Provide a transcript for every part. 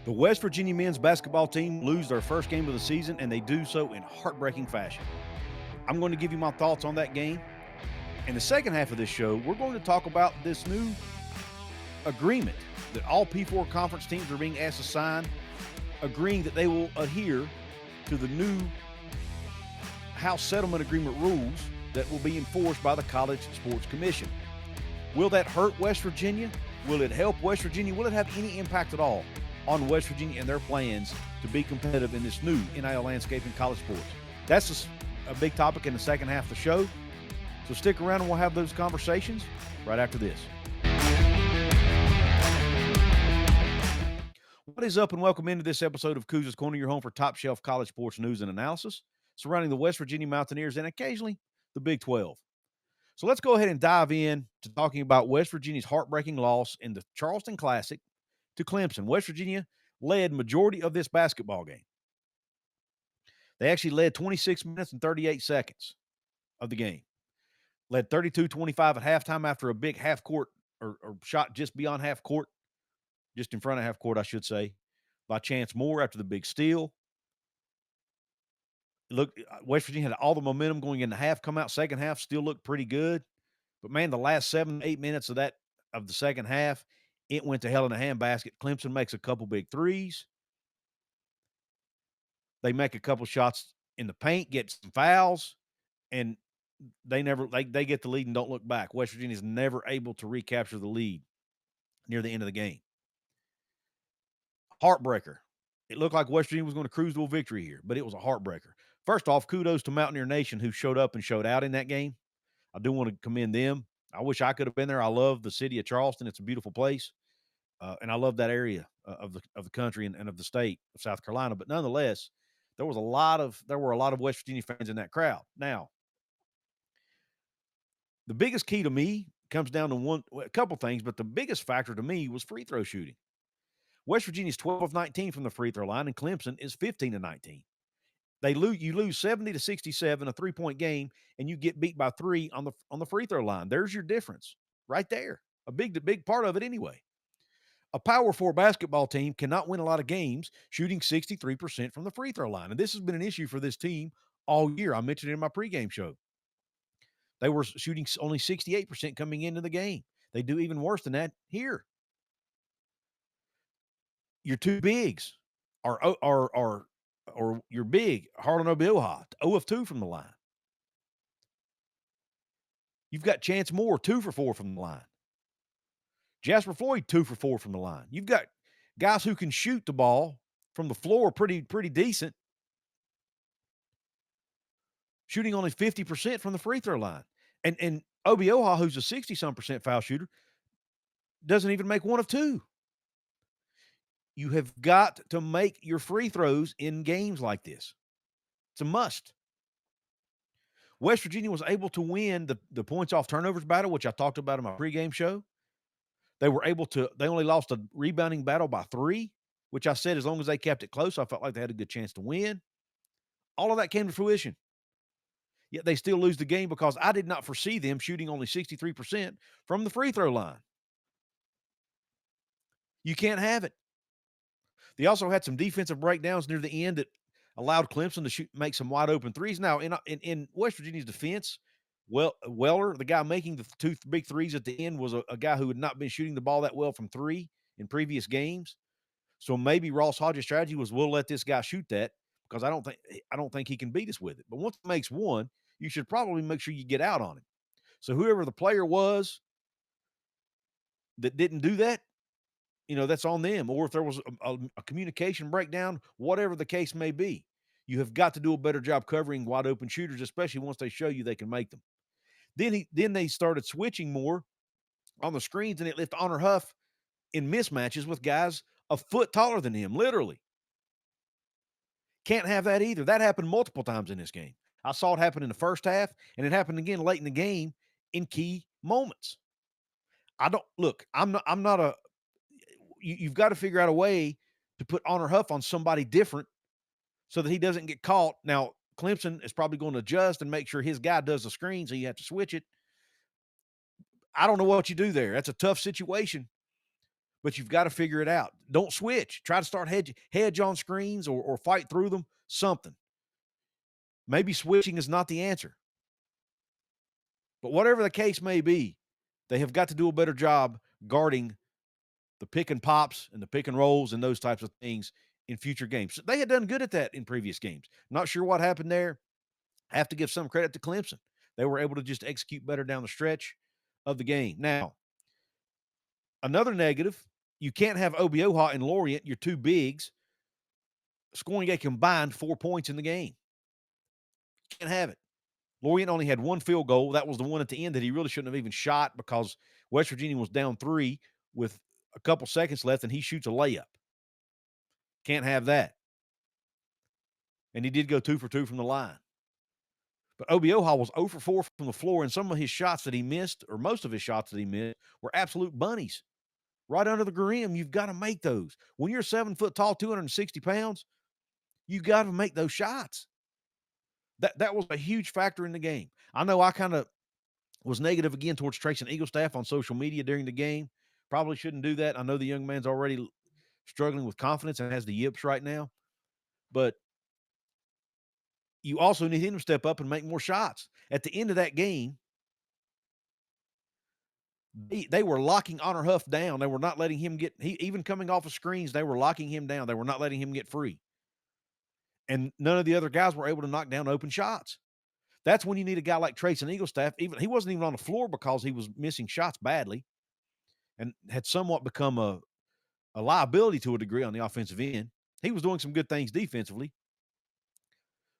The West Virginia men's basketball team lose their first game of the season, and they do so in heartbreaking fashion. I'm going to give you my thoughts on that game. In the second half of this show, we're going to talk about this new agreement that all P4 conference teams are being asked to sign, agreeing that they will adhere to the new House Settlement Agreement rules that will be enforced by the College Sports Commission. Will that hurt West Virginia? Will it help West Virginia? Will it have any impact at all on West Virginia and their plans to be competitive in this new NIL landscape in college sports? That's a big topic in the second half of the show. So stick around and we'll have those conversations right after this. What is up, and welcome into this episode of Couz's Corner, your home for top shelf college sports news and analysis surrounding the West Virginia Mountaineers and occasionally the Big 12. So let's go ahead and dive in to talking about West Virginia's heartbreaking loss in the Charleston Classic to Clemson. West Virginia led majority of this basketball game. They actually led 26 minutes and 38 seconds of the game. Led 32-25 at halftime after a big half court or shot just beyond half court, just in front of half court, I should say, by Chance Moore after the big steal. Look, West Virginia had all the momentum going into half, come out second half, still looked pretty good. But, man, the last 7-8 minutes of the second half, it went to hell in a handbasket. Clemson makes a couple big threes. They make a couple shots in the paint, get some fouls, and they get the lead and don't look back. West Virginia is never able to recapture the lead near the end of the game. Heartbreaker. It looked like West Virginia was going to cruise to a victory here, but it was a heartbreaker. First off, kudos to Mountaineer Nation who showed up and showed out in that game. I do want to commend them. I wish I could have been there. I love the city of Charleston. It's a beautiful place, and I love that area of the country and of the state of South Carolina. But nonetheless, there were a lot of West Virginia fans in that crowd. Now, the biggest key to me comes down to a couple things, but the biggest factor to me was free throw shooting. West Virginia's 12 of 19 from the free throw line, and Clemson is 15 of 19. You lose 70-67, a 3-point game, and you get beat by 3 on the free throw line. There's your difference right there. A big part of it anyway. A Power 4 basketball team cannot win a lot of games shooting 63% from the free throw line. And this has been an issue for this team all year. I mentioned it in my pregame show. They were shooting only 68% coming into the game. They do even worse than that here. Your two bigs are your big, Harlan Obioha, 0 of 2 from the line. You've got Chance Moore, 2 for 4 from the line. Jasper Floyd, 2 for 4 from the line. You've got guys who can shoot the ball from the floor pretty decent, shooting only 50% from the free throw line. And Obioha, who's a 60-some% foul shooter, doesn't even make 1 of 2. You have got to make your free throws in games like this. It's a must. West Virginia was able to win the points off turnovers battle, which I talked about in my pregame show. They only lost a rebounding battle by 3, which I said as long as they kept it close, I felt like they had a good chance to win. All of that came to fruition. Yet they still lose the game because I did not foresee them shooting only 63% from the free throw line. You can't have it. They also had some defensive breakdowns near the end that allowed Clemson to make some wide open threes. Now, in West Virginia's defense, Weller, the guy making the 2 big threes at the end, was a guy who had not been shooting the ball that well from 3 in previous games. So maybe Ross Hodges' strategy was, we'll let this guy shoot that because I don't think he can beat us with it. But once he makes 1, you should probably make sure you get out on him. So whoever the player was that didn't do that, that's on them. Or if there was a communication breakdown, whatever the case may be, you have got to do a better job covering wide open shooters, especially once they show you they can make them. Then they started switching more on the screens, and it left Honor Huff in mismatches with guys a foot taller than him, literally. Can't have that either. That happened multiple times in this game. I saw it happen in the first half, and it happened again late in the game in key moments. You've got to figure out a way to put Honor Huff on somebody different so that he doesn't get caught. Now, Clemson is probably going to adjust and make sure his guy does the screen, so you have to switch it. I don't know what you do there. That's a tough situation. but you've got to figure it out. Don't switch. Try to start hedge on screens or fight through them, something. Maybe switching is not the answer. But whatever the case may be, they have got to do a better job guarding the pick and pops and the pick and rolls and those types of things in future games. So they had done good at that in previous games. Not sure what happened there. Have to give some credit to Clemson. They were able to just execute better down the stretch of the game. Now, another negative, you can't have Obioha and Lorient, your two bigs, scoring a combined 4 points in the game. Can't have it. Lorient only had one field goal. That was the one at the end that he really shouldn't have even shot because West Virginia was down 3 with a couple seconds left, and he shoots a layup. Can't have that. And he did go 2 for 2 from the line. But Obioha was 0 for 4 from the floor, and some of his shots that he missed, or most of his shots that he missed, were absolute bunnies. Right under the rim, you've got to make those. When you're 7 foot tall, 260 pounds, you got to make those shots. That was a huge factor in the game. I know I kind of was negative again towards Trace and Eaglestaff on social media during the game. Probably shouldn't do that. I know the young man's already struggling with confidence and has the yips right now. But you also need him to step up and make more shots. At the end of that game, they were locking Honor Huff down. They were not letting him even coming off of screens, they were locking him down. They were not letting him get free. And none of the other guys were able to knock down open shots. That's when you need a guy like Trace and Eaglestaff. He wasn't even on the floor because he was missing shots badly and had somewhat become a liability to a degree on the offensive end. He was doing some good things defensively.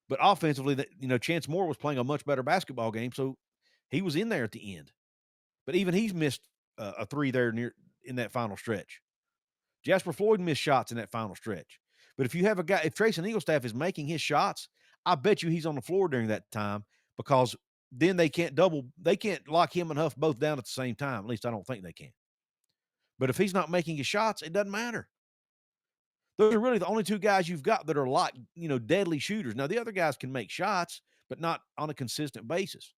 But offensively, Chance Moore was playing a much better basketball game, so he was in there at the end. But even he's missed a three there in that final stretch. Jasper Floyd missed shots in that final stretch. But if you have a guy, if Trace and Eaglestaff is making his shots, I bet you he's on the floor during that time because then they can't lock him and Huff both down at the same time. At least I don't think they can. But if he's not making his shots, it doesn't matter. Those are really the only two guys you've got that are deadly shooters. Now, the other guys can make shots, but not on a consistent basis.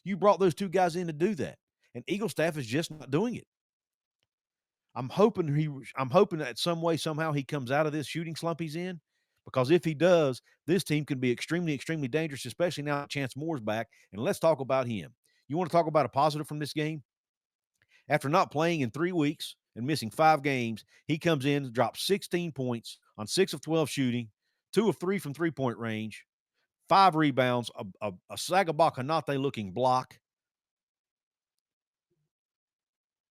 You brought those two guys in to do that, and Eaglestaff is just not doing it. I'm hoping that some way, somehow he comes out of this shooting slump he's in, because if he does, this team can be extremely, extremely dangerous, especially now that Chance Moore's back. And let's talk about him. You want to talk about a positive from this game? After not playing in 3 weeks and missing 5 games, he comes in, drops 16 points on 6 of 12 shooting, 2 of 3 from three-point range, 5 rebounds, a Sagabak Hanate-looking block.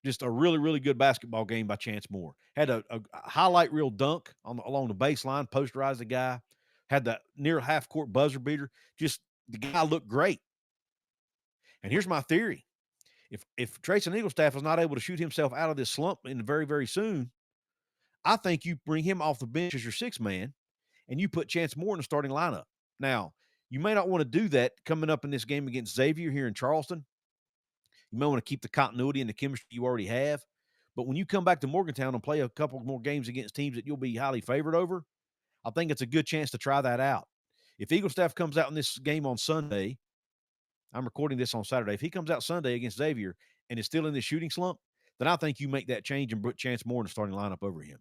Just a really, really good basketball game by Chance Moore. Had a highlight reel dunk along the baseline, posterized the guy. Had the near half-court buzzer beater. Just the guy looked great. And here's my theory. If Trace and Eaglestaff is not able to shoot himself out of this slump very, very soon, I think you bring him off the bench as your sixth man, and you put Chance Moore in the starting lineup. Now, you may not want to do that coming up in this game against Xavier here in Charleston. You may want to keep the continuity and the chemistry you already have. But when you come back to Morgantown and play a couple more games against teams that you'll be highly favored over, I think it's a good chance to try that out. If Eaglestaff comes out in this game on Sunday, I'm recording this on Saturday. If he comes out Sunday against Xavier and is still in this shooting slump, then I think you make that change and put Chance Moore in the starting lineup over him.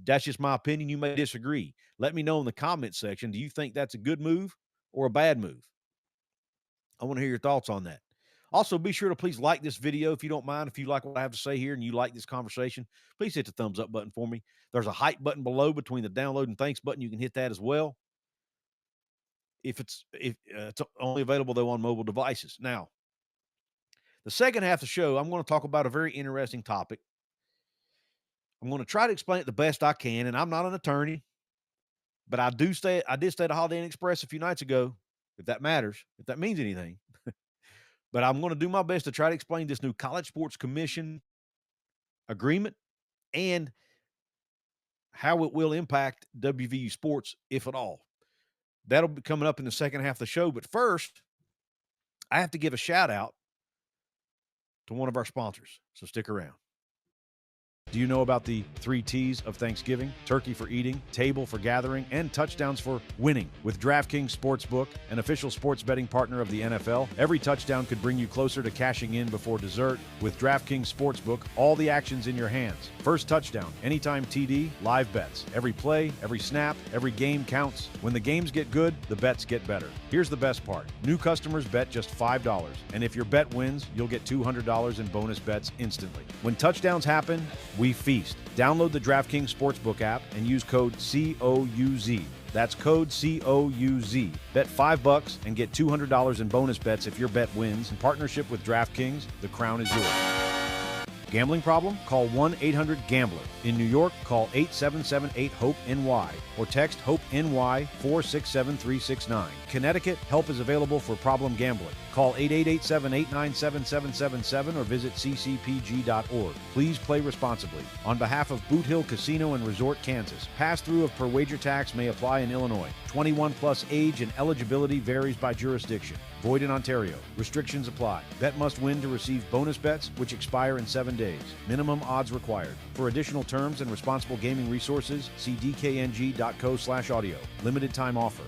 That's just my opinion. You may disagree. Let me know in the comment section. Do you think that's a good move or a bad move? I want to hear your thoughts on that. Also, be sure to please like this video if you don't mind. If you like what I have to say here and you like this conversation, please hit the thumbs up button for me. There's a hype button below between the download and thanks button. You can hit that as well. If it's only available, though, on mobile devices. Now, the second half of the show, I'm going to talk about a very interesting topic. I'm going to try to explain it the best I can, and I'm not an attorney, but I did stay at Holiday Inn Express a few nights ago, if that matters, if that means anything. But I'm going to do my best to try to explain this new College Sports Commission agreement and how it will impact WVU sports, if at all. That'll be coming up in the second half of the show. But first, I have to give a shout out to one of our sponsors. So stick around. Do you know about the 3 T's of Thanksgiving? Turkey for eating, table for gathering, and touchdowns for winning. With DraftKings Sportsbook, an official sports betting partner of the NFL, every touchdown could bring you closer to cashing in before dessert. With DraftKings Sportsbook, all the action's in your hands. First touchdown, anytime TD, live bets. Every play, every snap, every game counts. When the games get good, the bets get better. Here's the best part. New customers bet just $5, and if your bet wins, you'll get $200 in bonus bets instantly. When touchdowns happen, we feast. Download the DraftKings Sportsbook app and use code COUZ. That's code COUZ. Bet $5 and get $200 in bonus bets if your bet wins. In partnership with DraftKings, the crown is yours. Gambling problem? Call 1-800-GAMBLER. In New York, call 877-8-HOPE-NY or text HOPE-NY 467-369. Connecticut, help is available for problem gambling. Call 888-789-7777 or visit ccpg.org. Please play responsibly. On behalf of Boot Hill Casino and Resort, Kansas, pass-through of per wager tax may apply in Illinois. 21 plus age and eligibility varies by jurisdiction. Void in Ontario. Restrictions apply. Bet must win to receive bonus bets, which expire in 7 days. Minimum odds required. For additional terms and responsible gaming resources, see dkng.co/audio. Limited time offer.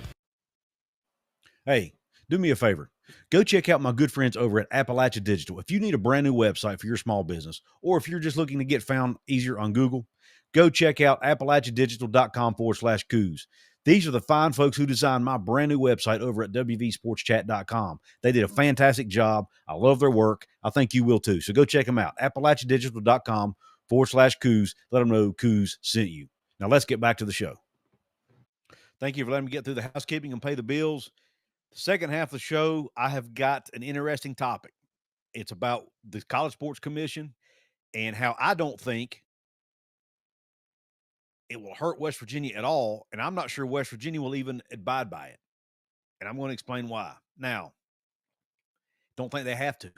Hey, do me a favor. Go check out my good friends over at Appalachia Digital. If you need a brand new website for your small business, or if you're just looking to get found easier on Google, go check out appalachiadigital.com/Couz. These are the fine folks who designed my brand new website over at wvsportschat.com. They did a fantastic job. I love their work. I think you will too. So go check them out. appalachiadigital.com/Couz. Let them know Couz sent you. Now let's get back to the show. Thank you for letting me get through the housekeeping and pay the bills. The second half of the show, I have got an interesting topic. It's about the College Sports Commission and how I don't think it will hurt West Virginia at all, and I'm not sure West Virginia will even abide by it. And I'm going to explain why. Now, don't think they have to.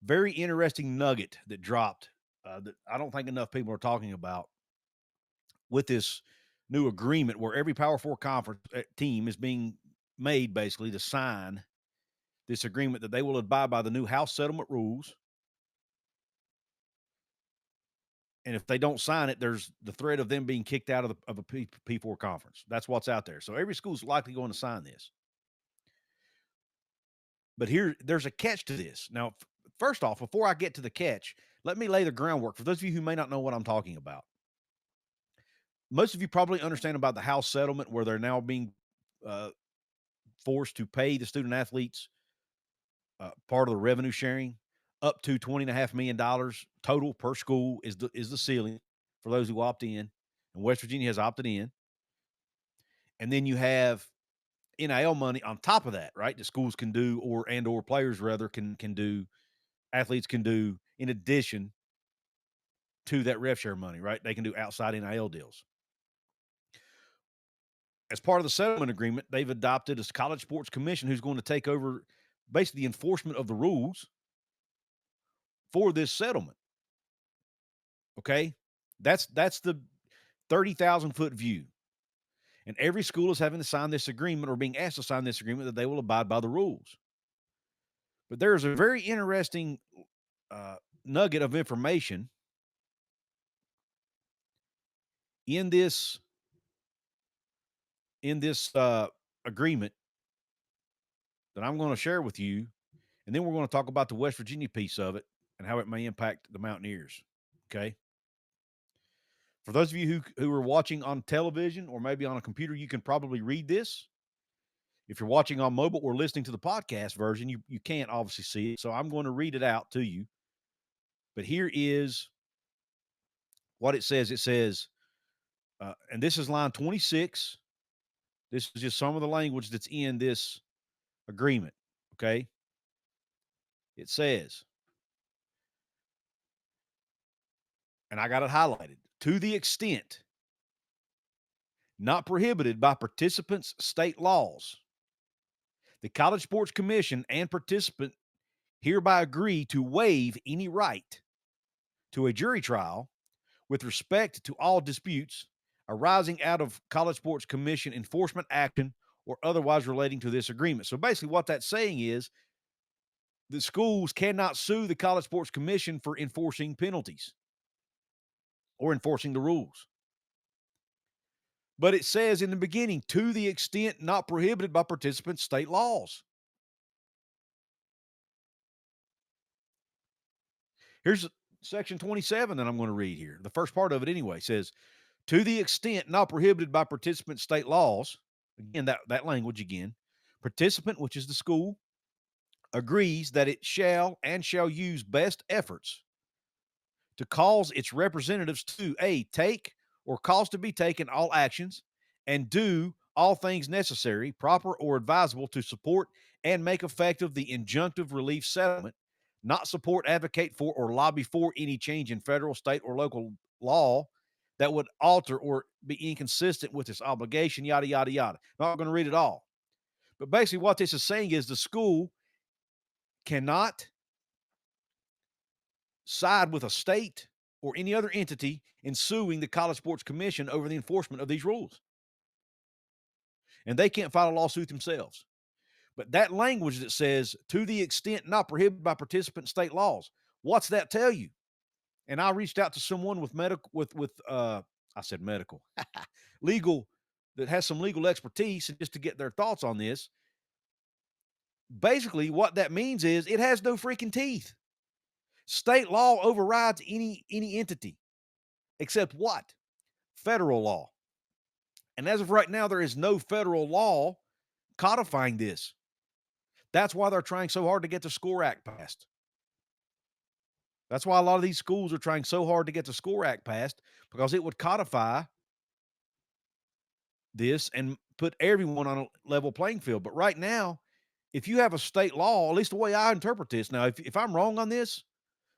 Very interesting nugget that dropped that I don't think enough people are talking about with this new agreement where every Power 4 conference team is being made basically to sign this agreement that they will abide by the new house settlement rules. And if they don't sign it, there's the threat of them being kicked out of a P4 conference. That's what's out there. So every school's likely going to sign this. But there's a catch to this. Now, first off, before I get to the catch, let me lay the groundwork for those of you who may not know what I'm talking about. Most of you probably understand about the house settlement where they're now being forced to pay the student athletes part of the revenue sharing up to $20.5 million total per school is the ceiling for those who opt in. And West Virginia has opted in. And then you have NIL money on top of that, right? The schools can do, or players rather can do, athletes can do in addition to that rev share money, right? They can do outside NIL deals. As part of the settlement agreement, they've adopted a College Sports Commission who's going to take over basically the enforcement of the rules for this settlement. Okay? That's the 30,000-foot view. And every school is having to sign this agreement or being asked to sign this agreement that they will abide by the rules. But there's a very interesting nugget of information in this agreement that I'm going to share with you, and then we're going to talk about the West Virginia piece of it and how it may impact the Mountaineers. Okay. For those of you who are watching on television or maybe on a computer, you can probably read this. If you're watching on mobile or listening to the podcast version, you can't obviously see it. So I'm going to read it out to you. But here is what it says. It says, and this is line 26. This is just some of the language that's in this agreement. Okay. It says, and I got it highlighted, to the extent not prohibited by participants' state laws, the College Sports Commission and participant hereby agree to waive any right to a jury trial with respect to all disputes arising out of College Sports Commission enforcement action or otherwise relating to this agreement. So basically what that's saying is the schools cannot sue the College Sports Commission for enforcing penalties. or enforcing the rules. But it says in the beginning, to the extent not prohibited by participant state laws. Here's section 27 that I'm going to read here. The first part of it anyway says, to the extent not prohibited by participant state laws, again, that language again, participant, which is the school, agrees that it shall use best efforts to cause its representatives to A, take or cause to be taken all actions, and do all things necessary, proper, or advisable to support and make effective the injunctive relief settlement, not support, advocate for, or lobby for any change in federal, state, or local law that would alter or be inconsistent with this obligation, yada, yada, yada. Not going to read it all. But basically, what this is saying is the school cannot side with a state or any other entity in suing the College Sports Commission over the enforcement of these rules. And they can't file a lawsuit themselves. But that language that says, to the extent not prohibited by participant state laws, what's that tell you? And I reached out to someone with legal, that has some legal expertise, and just to get their thoughts on this. Basically, what that means is it has no freaking teeth. State law overrides any entity, except what? Federal law. And as of right now, there is no federal law codifying this. That's why they're trying so hard to get the SCORE Act passed. That's why a lot of these schools are trying so hard to get the SCORE Act passed, because it would codify this and put everyone on a level playing field. But right now, if you have a state law, at least the way I interpret this, now, if I'm wrong on this,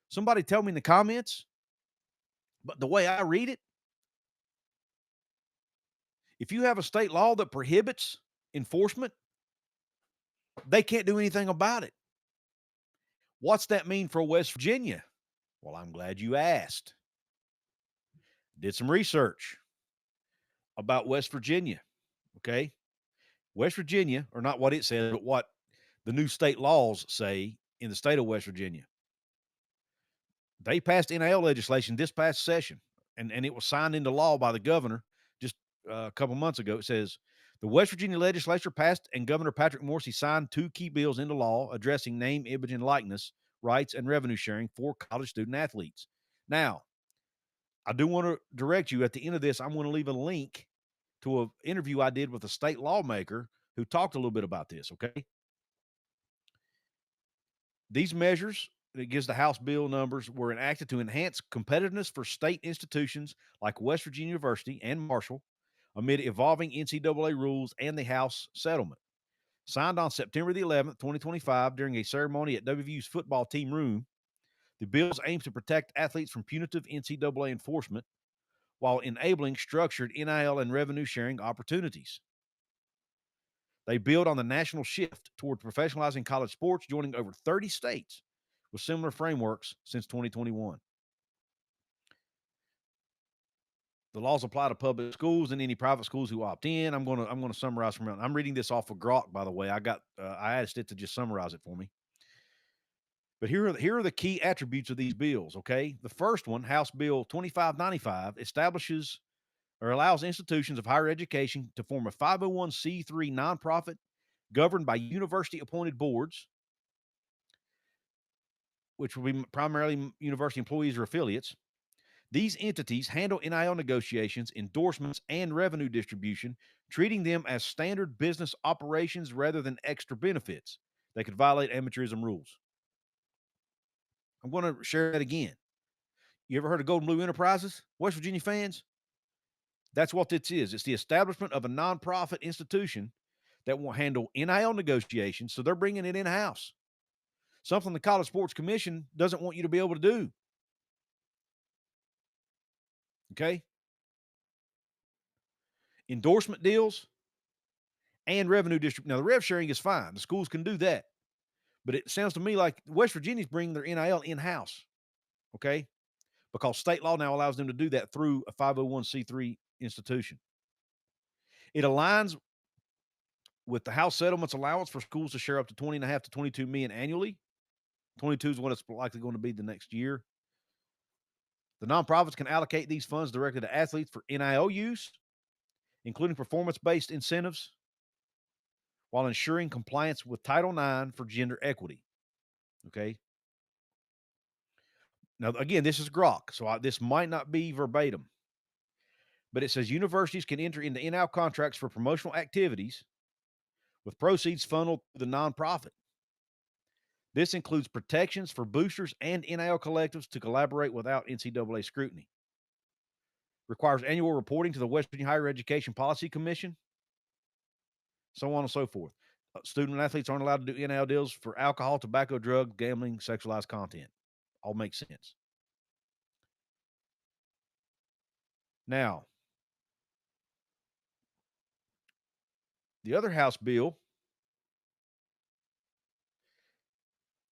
somebody tell me in the comments. But the way I read it, if you have a state law that prohibits enforcement, they can't do anything about it. What's that mean for West Virginia? Well, I'm glad you asked. Did some research about West Virginia, okay? West Virginia, or not what it says, but what the new state laws say in the state of West Virginia. They passed NIL legislation this past session, and it was signed into law by the governor just a couple months ago. It says, the West Virginia legislature passed and Governor Patrick Morrissey signed 2 key bills into law addressing name, image, and likeness rights and revenue sharing for college student athletes. Now, I do want to direct you at the end of this. I'm going to leave a link to an interview I did with a state lawmaker who talked a little bit about this, okay? These measures, it gives the House bill numbers, were enacted to enhance competitiveness for state institutions like West Virginia University and Marshall amid evolving NCAA rules and the House settlement. Signed on September the 11th, 2025, during a ceremony at WVU's football team room, the bills aim to protect athletes from punitive NCAA enforcement while enabling structured NIL and revenue sharing opportunities. They build on the national shift toward professionalizing college sports, joining over 30 states with similar frameworks since 2021. The laws apply to public schools and any private schools who opt in. I'm going to summarize from. I'm reading this off of Grok, by the way. I asked it to just summarize it for me. But here are the key attributes of these bills. Okay, the first one, House Bill 2595, establishes or allows institutions of higher education to form a 501c3 nonprofit governed by university-appointed boards, which will be primarily university employees or affiliates. These entities handle NIL negotiations, endorsements, and revenue distribution, treating them as standard business operations rather than extra benefits that could violate amateurism rules. I'm going to share that again. You ever heard of Golden Blue Enterprises? West Virginia fans? That's what this is. It's the establishment of a nonprofit institution that will handle NIL negotiations, so they're bringing it in-house. Something the College Sports Commission doesn't want you to be able to do. Okay? Endorsement deals and revenue distribution. Now, the rev sharing is fine. The schools can do that. But it sounds to me like West Virginia's bringing their NIL in-house. Okay? Because state law now allows them to do that through a 501c3 institution. It aligns with the House settlements allowance for schools to share up to $20.5 to $22 million annually. 22 is what it's likely going to be the next year. The nonprofits can allocate these funds directly to athletes for NIL use, including performance-based incentives, while ensuring compliance with Title IX for gender equity. Okay. Now, again, this is Grok, so this might not be verbatim, but it says universities can enter into NIL contracts for promotional activities with proceeds funneled through the nonprofit. This includes protections for boosters and NIL collectives to collaborate without NCAA scrutiny. Requires annual reporting to the West Virginia Higher Education Policy Commission, so on and so forth. Student athletes aren't allowed to do NIL deals for alcohol, tobacco, drug, gambling, sexualized content. All makes sense. Now, the other House bill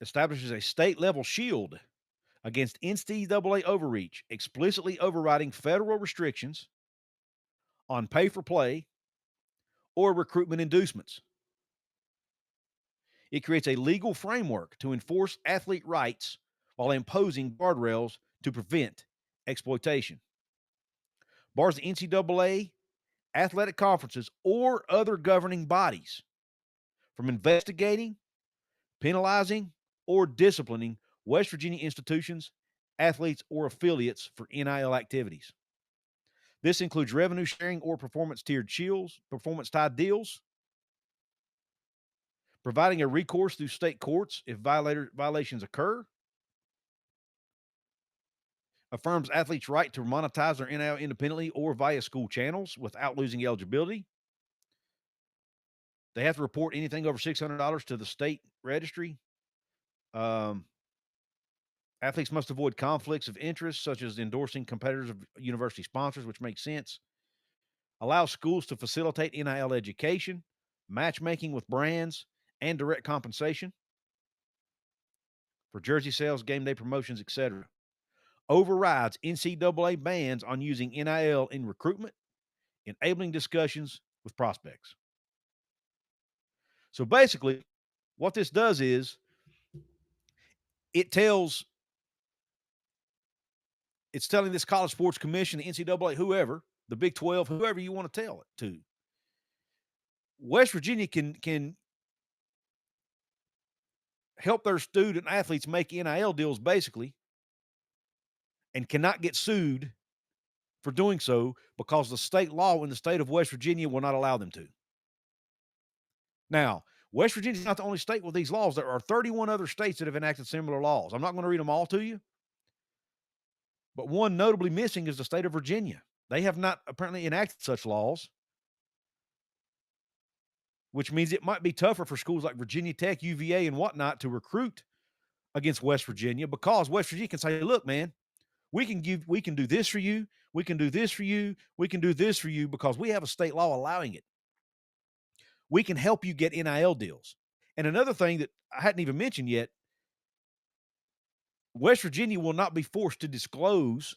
establishes a state-level shield against NCAA overreach, explicitly overriding federal restrictions on pay-for-play or recruitment inducements. It creates a legal framework to enforce athlete rights while imposing guardrails to prevent exploitation. Bars the NCAA, athletic conferences, or other governing bodies from investigating, penalizing, or disciplining West Virginia institutions, athletes, or affiliates for NIL activities. This includes revenue sharing or performance-tied deals, providing a recourse through state courts if violations occur, affirms athletes' right to monetize their NIL independently or via school channels without losing eligibility. They have to report anything over $600 to the state registry. Athletes must avoid conflicts of interest, such as endorsing competitors of university sponsors, which makes sense. Allow schools to facilitate NIL education, matchmaking with brands, and direct compensation for jersey sales, game day promotions, etc. Overrides NCAA bans on using NIL in recruitment, enabling discussions with prospects. So basically, what this does is it's telling this college sports commission, the NCAA, whoever, the Big 12, whoever you want to tell it to. West Virginia can help their student athletes make NIL deals basically and cannot get sued for doing so because the state law in the state of West Virginia will not allow them to. Now, West Virginia is not the only state with these laws. There are 31 other states that have enacted similar laws. I'm not going to read them all to you, but one notably missing is the state of Virginia. They have not apparently enacted such laws, which means it might be tougher for schools like Virginia Tech, UVA, and whatnot to recruit against West Virginia because West Virginia can say, look, man, we can do this for you. We can do this for you. We can do this for you because we have a state law allowing it. We can help you get NIL deals. And another thing that I hadn't even mentioned yet, West Virginia will not be forced to disclose,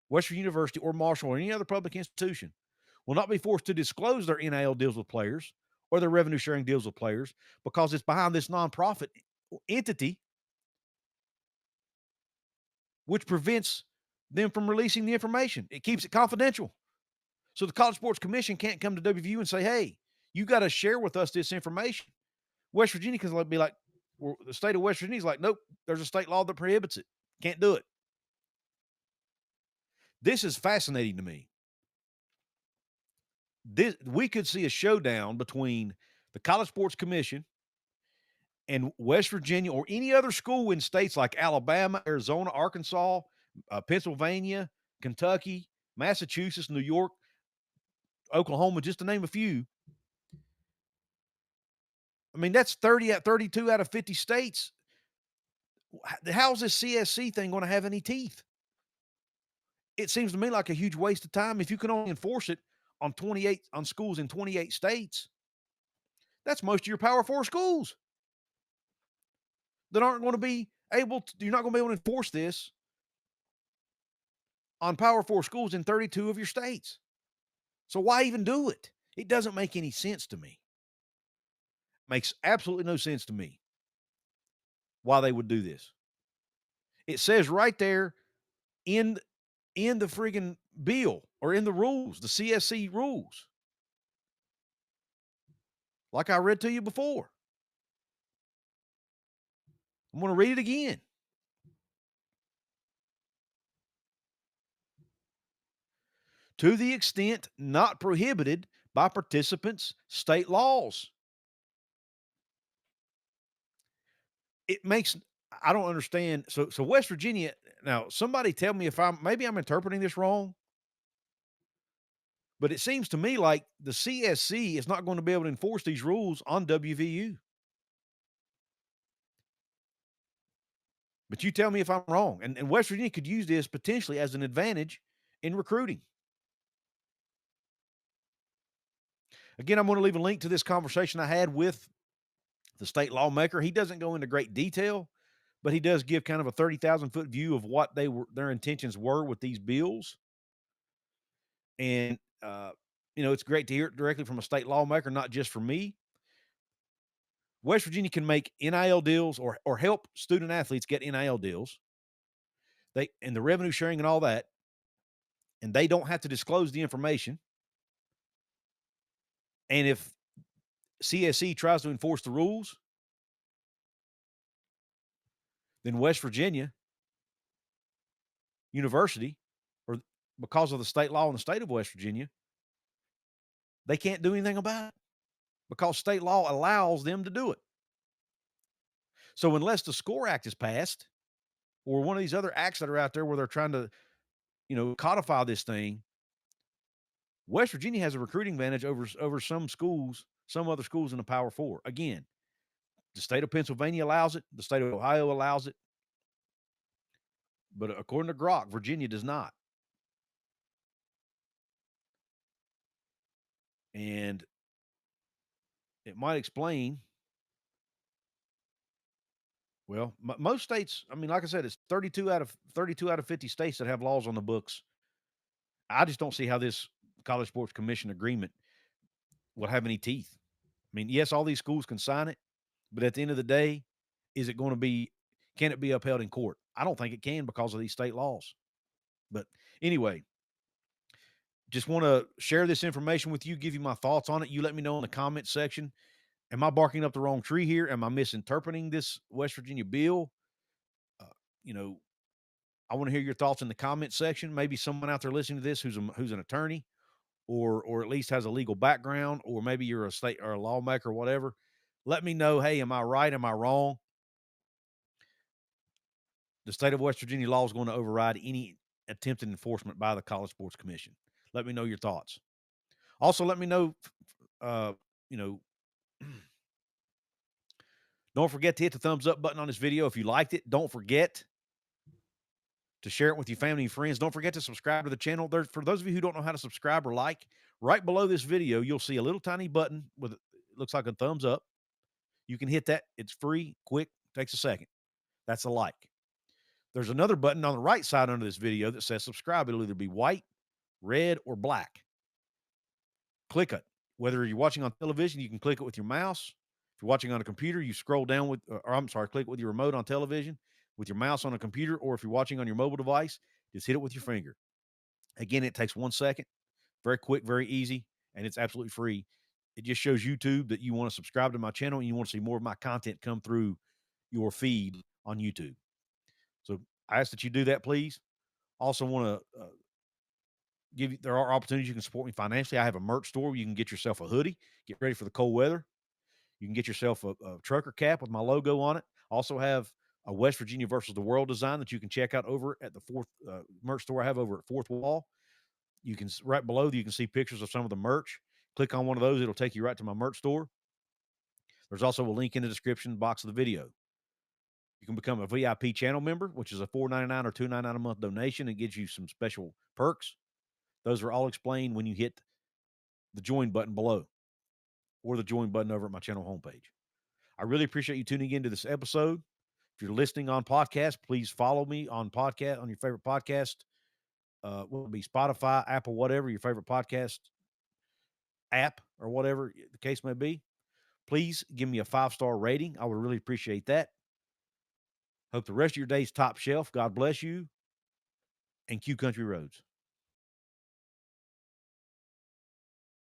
Western University or Marshall or any other public institution will not be forced to disclose their NIL deals with players or their revenue sharing deals with players because it's behind this nonprofit entity, which prevents them from releasing the information. It keeps it confidential. So the College Sports Commission can't come to WVU and say, hey, you got to share with us this information. West Virginia can be like, well, the state of West Virginia is like, nope, there's a state law that prohibits it. Can't do it. This is fascinating to me. We could see a showdown between the College Sports Commission and West Virginia or any other school in states like Alabama, Arizona, Arkansas, Pennsylvania, Kentucky, Massachusetts, New York, Oklahoma, just to name a few. I mean, that's 32 out of 50 states. How's this CSC thing going to have any teeth? It seems to me like a huge waste of time. If you can only enforce it on schools in 28 states, that's most of your Power 4 schools that aren't going to be able to, you're not going to be able to enforce this on Power 4 schools in 32 of your states. So why even do it? It doesn't make any sense to me. Makes absolutely no sense to me why they would do this. It says right there in the friggin' bill or in the rules, the CSC rules, like I read to you before. I'm going to read it again. To the extent not prohibited by participants' state laws. It makes I don't understand. So West Virginia, now somebody tell me if I'm interpreting this wrong, but it seems to me like the CSC is not going to be able to enforce these rules on WVU. But you tell me if I'm wrong. And West Virginia could use this potentially as an advantage in recruiting. Again, I'm going to leave a link to this conversation I had with the state lawmaker. He doesn't go into great detail, but he does give kind of a 30,000-foot view of what their intentions were with these bills. And it's great to hear it directly from a state lawmaker, not just from me. West Virginia can make NIL deals or help student athletes get NIL deals. And the revenue sharing and all that, and they don't have to disclose the information. And if CSC tries to enforce the rules, then West Virginia University, or because of the state law in the state of West Virginia, they can't do anything about it because state law allows them to do it. So unless the SCORE Act is passed or one of these other acts that are out there where they're trying to, codify this thing, West Virginia has a recruiting advantage over some schools, some other schools in the Power Four. Again, the state of Pennsylvania allows it. The state of Ohio allows it. But according to Grok, Virginia does not. And it might explain. Well, most states, I mean, like I said, it's 32 out of 50 states that have laws on the books. I just don't see how this College Sports Commission agreement will have any teeth. I mean, yes, all these schools can sign it, but at the end of the day, can it be upheld in court? I don't think it can because of these state laws. But anyway, just want to share this information with you, give you my thoughts on it. You let me know in the comment section. Am I barking up the wrong tree here? Am I misinterpreting this West Virginia bill? Uh, you know, I want to hear your thoughts in the comment section. Maybe someone out there listening to this who's an attorney or at least has a legal background, or maybe you're a state or a lawmaker or whatever. Let me know, hey, am I right? Am I wrong? The state of West Virginia law is going to override any attempted enforcement by the College Sports Commission. Let me know your thoughts. Also, let me know, you know, don't forget to hit the thumbs up button on this video if you liked it. Don't forget to share it with your family and friends. Don't forget to subscribe to the channel. For those of you who don't know how to subscribe or like, right below this video, you'll see a little tiny button with it looks like a thumbs up. You can hit that. It's free, quick, takes a second. That's a like. There's another button on the right side under this video that says subscribe. It'll either be white, red, or black. Click it. Whether you're watching on television, you can click it with your mouse. If you're watching on a computer, you scroll down click it with your remote on television, with your mouse on a computer, or if you're watching on your mobile device, just hit it with your finger. Again, it takes 1 second. Very quick, very easy, and it's absolutely free. It just shows YouTube that you want to subscribe to my channel and you want to see more of my content come through your feed on YouTube. So I ask that you do that, please. Also want to there are opportunities you can support me financially. I have a merch store where you can get yourself a hoodie, get ready for the cold weather. You can get yourself a trucker cap with my logo on it. Also have a West Virginia versus the world design that you can check out over at the fourth merch store I have over at Fourth Wall. You can right below you can see pictures of some of the merch. Click on one of those; it'll take you right to my merch store. There's also a link in the description box of the video. You can become a VIP channel member, which is a $4.99 or $2.99 a month donation. It gives you some special perks. Those are all explained when you hit the join button below or the join button over at my channel homepage. I really appreciate you tuning into this episode. If you're listening on podcast, please follow me on your favorite podcast. Will it be Spotify, Apple, whatever, your favorite podcast app or whatever the case may be. Please give me a 5-star rating. I would really appreciate that. Hope the rest of your day's top shelf. God bless you. and Q Country Roads.